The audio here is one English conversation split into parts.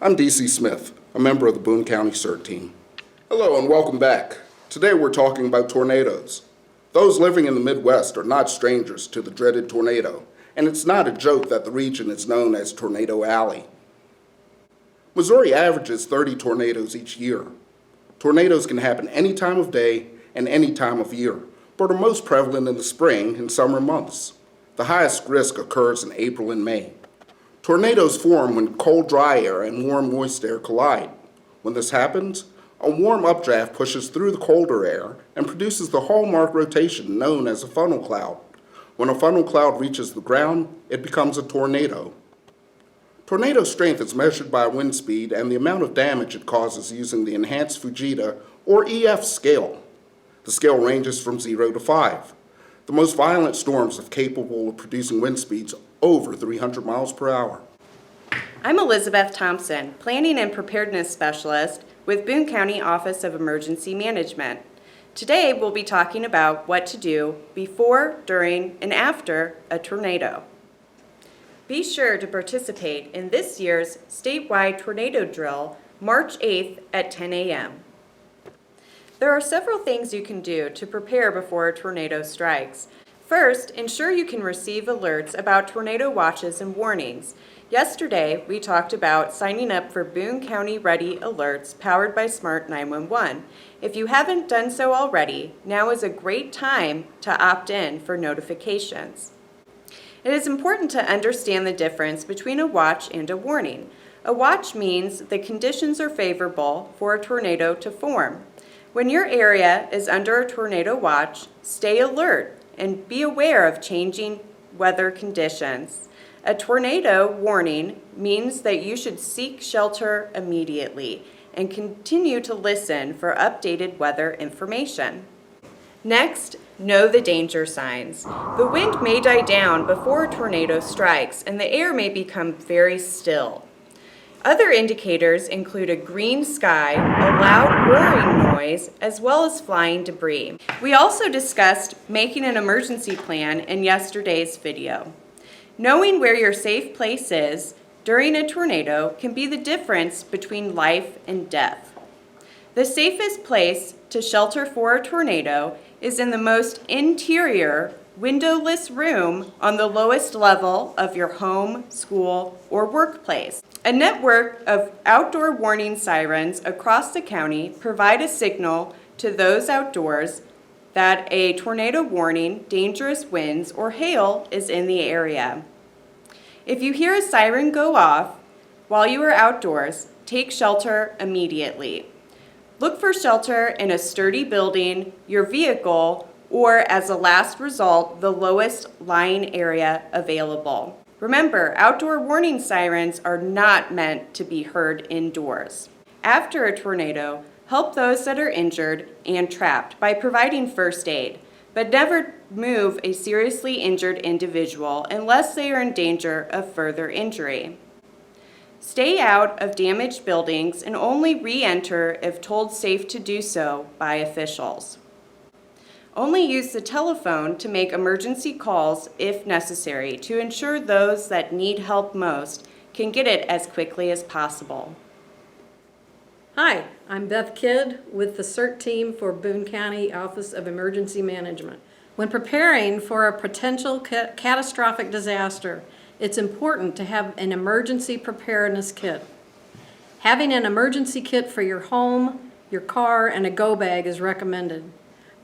I'm DC Smith, a member of the Boone County CERT team. Hello and welcome back. Today we're talking about tornadoes. Those living in the Midwest are not strangers to the dreaded tornado, and it's not a joke that the region is known as Tornado Alley. Missouri averages 30 tornadoes each year. Tornadoes can happen any time of day and any time of year, but are most prevalent in the spring and summer months. The highest risk occurs in April and May. Tornadoes form when cold, dry air and warm, moist air collide. When this happens, a warm updraft pushes through the colder air and produces the hallmark rotation known as a funnel cloud. When a funnel cloud reaches the ground, it becomes a tornado. Tornado strength is measured by wind speed and the amount of damage it causes using the Enhanced Fujita or EF scale. The scale ranges from 0 to 5. The most violent storms are capable of producing wind speeds over 300 miles per hour. I'm Elizabeth Thompson, Planning and Preparedness Specialist with Boone County Office of Emergency Management. Today we'll be talking about what to do before, during, and after a tornado. Be sure to participate in this year's statewide tornado drill, March 8th at 10 a.m. There are several things you can do to prepare before a tornado strikes. First, ensure you can receive alerts about tornado watches and warnings. Yesterday, we talked about signing up for Boone County Ready alerts powered by Smart 911. If you haven't done so already, now is a great time to opt in for notifications. It is important to understand the difference between a watch and a warning. A watch means the conditions are favorable for a tornado to form. When your area is under a tornado watch, stay alert and be aware of changing weather conditions. A tornado warning means that you should seek shelter immediately and continue to listen for updated weather information. Next, know the danger signs. The wind may die down before a tornado strikes and the air may become very still. Other indicators include a green sky, a loud roaring noise, as well as flying debris. We also discussed making an emergency plan in yesterday's video. Knowing where your safe place is during a tornado can be the difference between life and death. The safest place to shelter for a tornado is in the most interior, windowless room on the lowest level of your home, school, or workplace. A network of outdoor warning sirens across the county provide a signal to those outdoors that a tornado warning, dangerous winds, or hail is in the area. If you hear a siren go off while you are outdoors, take shelter immediately. Look for shelter in a sturdy building, your vehicle, or as a last result, the lowest lying area available. Remember, outdoor warning sirens are not meant to be heard indoors. After a tornado, help those that are injured and trapped by providing first aid, but never move a seriously injured individual unless they are in danger of further injury. Stay out of damaged buildings and only re-enter if told safe to do so by officials. Only use the telephone to make emergency calls if necessary to ensure those that need help most can get it as quickly as possible. Hi, I'm Beth Kidd with the CERT team for Boone County Office of Emergency Management. When preparing for a potential catastrophic disaster, it's important to have an emergency preparedness kit. Having an emergency kit for your home, your car, and a go bag is recommended.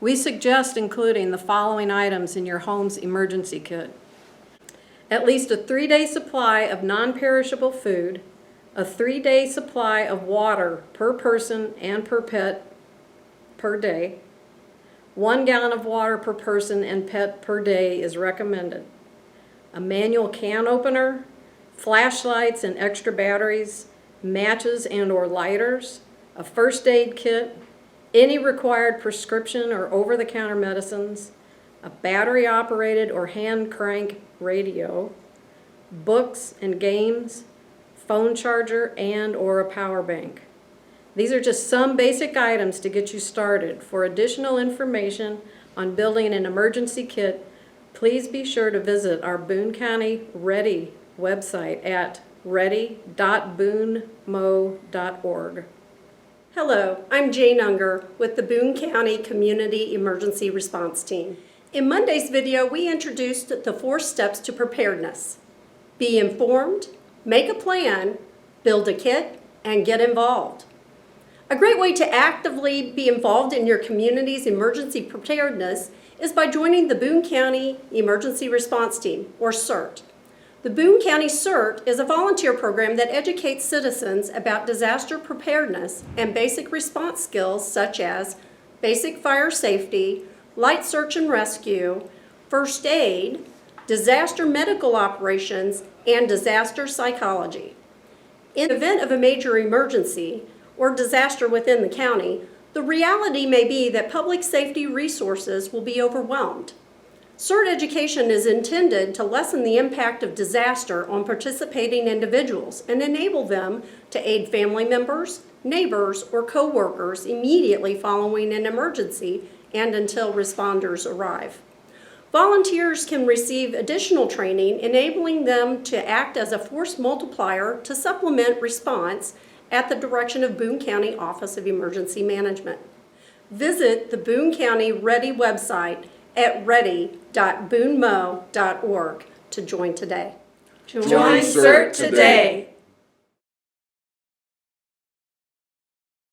We suggest including the following items in your home's emergency kit. At least a 3-day supply of non-perishable food, a 3-day supply of water per person and per pet per day. 1 gallon of water per person and pet per day is recommended. A manual can opener, flashlights and extra batteries, matches and/or lighters, a first aid kit, any required prescription or over-the-counter medicines, a battery-operated or hand crank radio, books and games, phone charger, and/or a power bank. These are just some basic items to get you started. For additional information on building an emergency kit, please be sure to visit our Boone County Ready website at ready.boonmo.org. Hello, I'm Jane Unger with the Boone County Community Emergency Response Team. In Monday's video, we introduced the 4 steps to preparedness. Be informed, make a plan, build a kit, and get involved. A great way to actively be involved in your community's emergency preparedness is by joining the Boone County Emergency Response Team, or CERT. The Boone County CERT is a volunteer program that educates citizens about disaster preparedness and basic response skills such as basic fire safety, light search and rescue, first aid, disaster medical operations, and disaster psychology. In the event of a major emergency or disaster within the county, the reality may be that public safety resources will be overwhelmed. CERT education is intended to lessen the impact of disaster on participating individuals and enable them to aid family members, neighbors, or co-workers immediately following an emergency and until responders arrive. Volunteers can receive additional training, enabling them to act as a force multiplier to supplement response at the direction of Boone County Office of Emergency Management. Visit the Boone County Ready website at ready.boonmo.org to join today. Join CERT today.